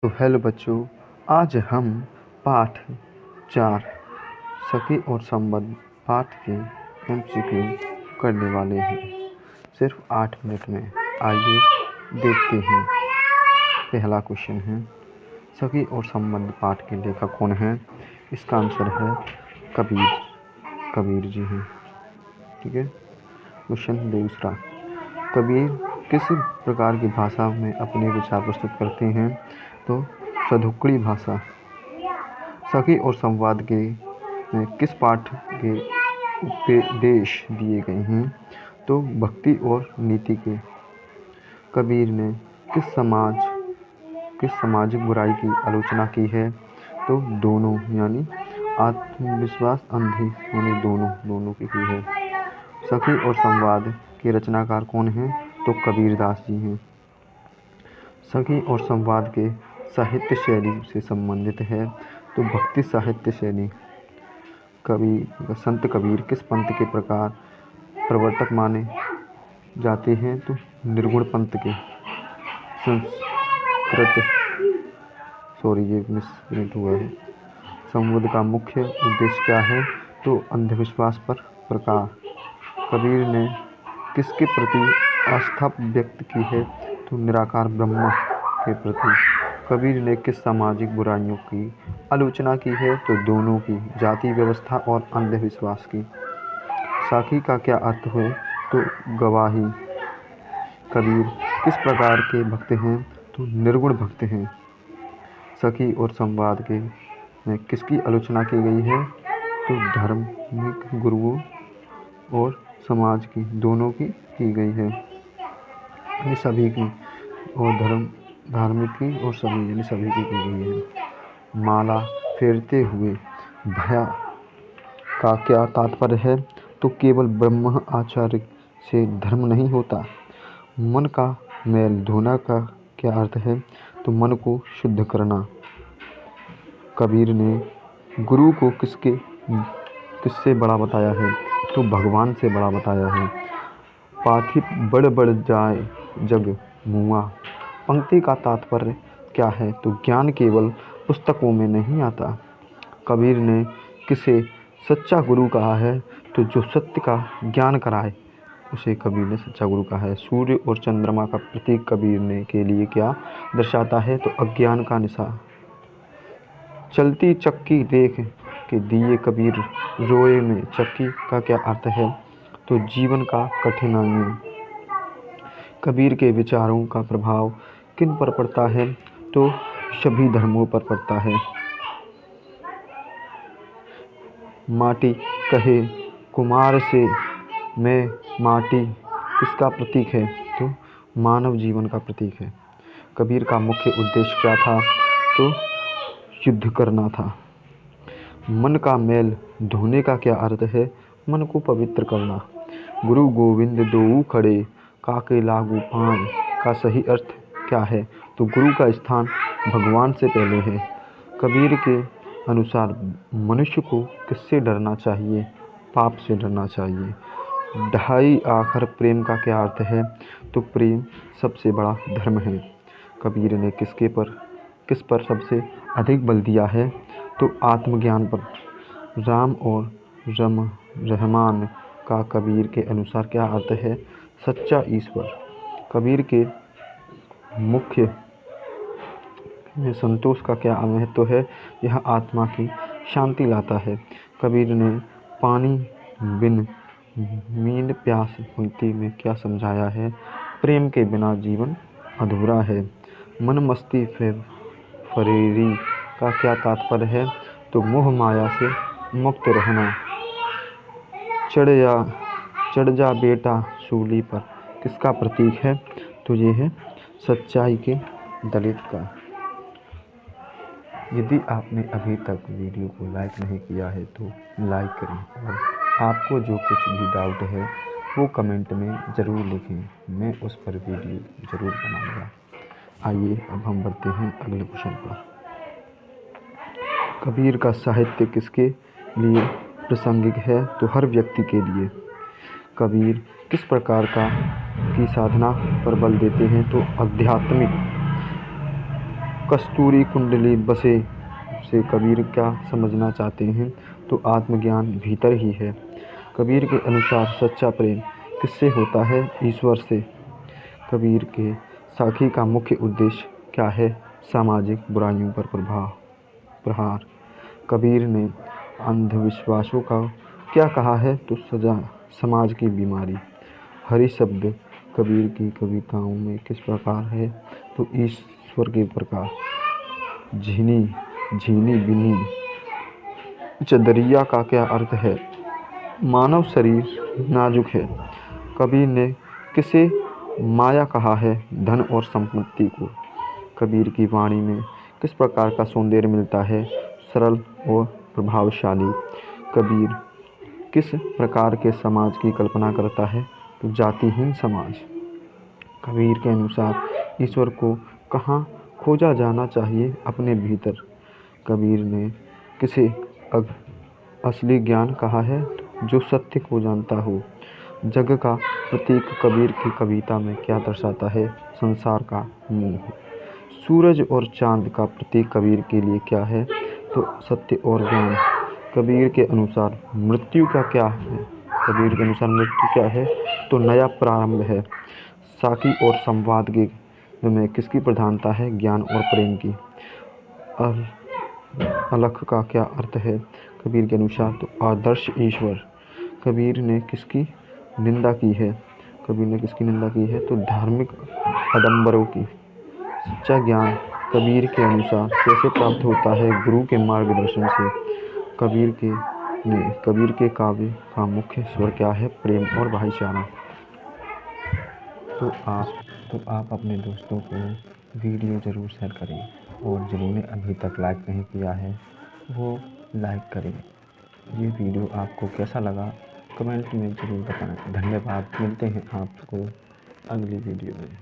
तो हेलो बच्चों, आज हम पाठ 4 सखी और संबंध पाठ के MCQ करने वाले हैं सिर्फ 8 मिनट में। आइए देखते हैं। पहला क्वेश्चन है, सखी और संबंध पाठ के लेखक कौन हैं? इसका आंसर है कबीर जी हैं। ठीक है। क्वेश्चन दूसरा, कबीर किस प्रकार की भाषा में अपने विचार प्रस्तुत करते हैं? तो सधुकड़ी भाषा। सखी और संवाद के किस पाठ के उपदेश दिए गए हैं? तो भक्ति और नीति के। कबीर ने किस सामाजिक बुराई की आलोचना की है? तो दोनों, यानी आत्मविश्वास अंधी यानी दोनों की है। सखी और संवाद के रचनाकार कौन हैं? तो कबीरदास जी हैं। सखी और संवाद के साहित्य शैली से संबंधित है तो भक्ति साहित्य शैली। संत कबीर किस पंथ के प्रवर्तक माने जाते हैं? तो निर्गुण पंथ के। ये मिसप्रिंट हुआ है। संवाद का मुख्य उद्देश्य क्या है? तो अंधविश्वास पर प्रकाश। कबीर ने किसके प्रति आस्था व्यक्त की है? तो निराकार ब्रह्म के प्रति। कबीर ने किस सामाजिक बुराइयों की आलोचना की है? तो दोनों की, जाति व्यवस्था और अंधविश्वास की। साखी का क्या अर्थ है? तो गवाही। कबीर किस प्रकार के भक्त हैं? तो निर्गुण भक्त हैं। सखी और संवाद के में किसकी आलोचना की गई है? तो धार्मिक गुरुओं और समाज की, दोनों की गई है। ये सभी की, और धार्मिक की और सभी की गई है। माला फेरते हुए भया का क्या तात्पर्य है? तो केवल ब्रह्म आचार्य से धर्म नहीं होता। मन का मैल धोना का क्या अर्थ है? तो मन को शुद्ध करना। कबीर ने गुरु को किससे बड़ा बताया है? तो भगवान से बड़ा बताया है। पाथिप बढ़ जाए जग मुआ। पंक्ति का तात्पर्य क्या है? तो ज्ञान केवल पुस्तकों में नहीं आता। कबीर ने किसे सच्चा गुरु कहा है? तो जो सत्य का ज्ञान कराए उसे कबीर ने सच्चा गुरु कहा है। सूर्य और चंद्रमा का प्रतीक कबीर ने के लिए क्या दर्शाता है? तो अज्ञान का निशा। चलती चक्की देख के दिए कबीर रोए में। चक्की का क्या अर्थ है? तो जीवन का कठिनाइयों। कबीर के विचारों का प्रभाव किन पर पड़ता है? तो सभी धर्मों पर पड़ता है। माटी कहे कुमार से मैं माटी किसका प्रतीक है? तो मानव जीवन का प्रतीक है। कबीर का मुख्य उद्देश्य क्या था? तो युद्ध करना था। मन का मैल धोने का क्या अर्थ है? मन को पवित्र करना। गुरु गोविंद दोऊ खड़े काके लागू पान का सही अर्थ क्या है? तो गुरु का स्थान भगवान से पहले है। कबीर के अनुसार मनुष्य को किससे डरना चाहिए? पाप से डरना चाहिए। ढाई आखर प्रेम का क्या अर्थ है? तो प्रेम सबसे बड़ा धर्म है। कबीर ने किस पर सबसे अधिक बल दिया है? तो आत्मज्ञान पर। राम और रहमान का कबीर के अनुसार क्या अर्थ है? सच्चा ईश्वर। कबीर के मुख्य में संतोष का क्या महत्व है? यह आत्मा की शांति लाता है। कबीर ने पानी बिन मींद प्यास होती में क्या समझाया है? प्रेम के बिना जीवन अधूरा है। मन मस्ती फरेरी का क्या तात्पर्य है? तो मोह माया से मुक्त रहना। चढ़ जा बेटा सूली पर किसका प्रतीक है? तो ये है सच्चाई के दलित का। यदि आपने अभी तक वीडियो को लाइक नहीं किया है तो लाइक करें और आपको जो कुछ भी डाउट है वो कमेंट में ज़रूर लिखें, मैं उस पर वीडियो ज़रूर बनाऊंगा। आइए अब हम बढ़ते हैं अगले क्वेश्चन पर। कबीर का साहित्य किसके लिए प्रासंगिक है? तो हर व्यक्ति के लिए। कबीर किस प्रकार की साधना पर बल देते हैं? तो आध्यात्मिक। कस्तूरी कुंडली बसे से कबीर क्या समझना चाहते हैं? तो आत्मज्ञान भीतर ही है। कबीर के अनुसार सच्चा प्रेम किससे होता है? ईश्वर से। कबीर के साखी का मुख्य उद्देश्य क्या है? सामाजिक बुराइयों पर प्रहार। कबीर ने अंधविश्वासों का क्या कहा है? तो समाज की बीमारी। हरि शब्द कबीर की कविताओं में किस प्रकार है? तो ईश्वर के प्रकार। झीनी झीनी बिनी चदरिया का क्या अर्थ है? मानव शरीर नाजुक है। कबीर ने किसे माया कहा है? धन और संपत्ति को। कबीर की वाणी में किस प्रकार का सौंदर्य मिलता है? सरल और प्रभावशाली। कबीर किस प्रकार के समाज की कल्पना करता है? तो जातिहीन समाज। कबीर के अनुसार ईश्वर को कहाँ खोजा जाना चाहिए? अपने भीतर। कबीर ने किसे असली ज्ञान कहा है? जो सत्य को जानता हो। जग का प्रतीक कबीर की कविता में क्या दर्शाता है? संसार का मोह। सूरज और चांद का प्रतीक कबीर के लिए क्या है? तो सत्य और ज्ञान। कबीर के अनुसार मृत्यु का क्या है? कबीर के अनुसार मृत्यु क्या है? तो नया प्रारंभ है। साखी और संवाद के में किसकी प्रधानता है? ज्ञान और प्रेम की। अलख का क्या अर्थ है? कबीर के अनुसार तो आदर्श ईश्वर। कबीर ने किसकी निंदा की है? कबीर ने किसकी निंदा की है? तो धार्मिक आडंबरों की। सच्चा ज्ञान कबीर के अनुसार कैसे प्राप्त होता है? गुरु के मार्गदर्शन से। कबीर के काव्य का मुख्य स्वर क्या है? प्रेम और भाईचारा। तो आप अपने दोस्तों को वीडियो ज़रूर शेयर करें और जिन्होंने अभी तक लाइक नहीं किया है वो लाइक करें। ये वीडियो आपको कैसा लगा कमेंट में ज़रूर बताएं। धन्यवाद। मिलते हैं आपको अगली वीडियो में।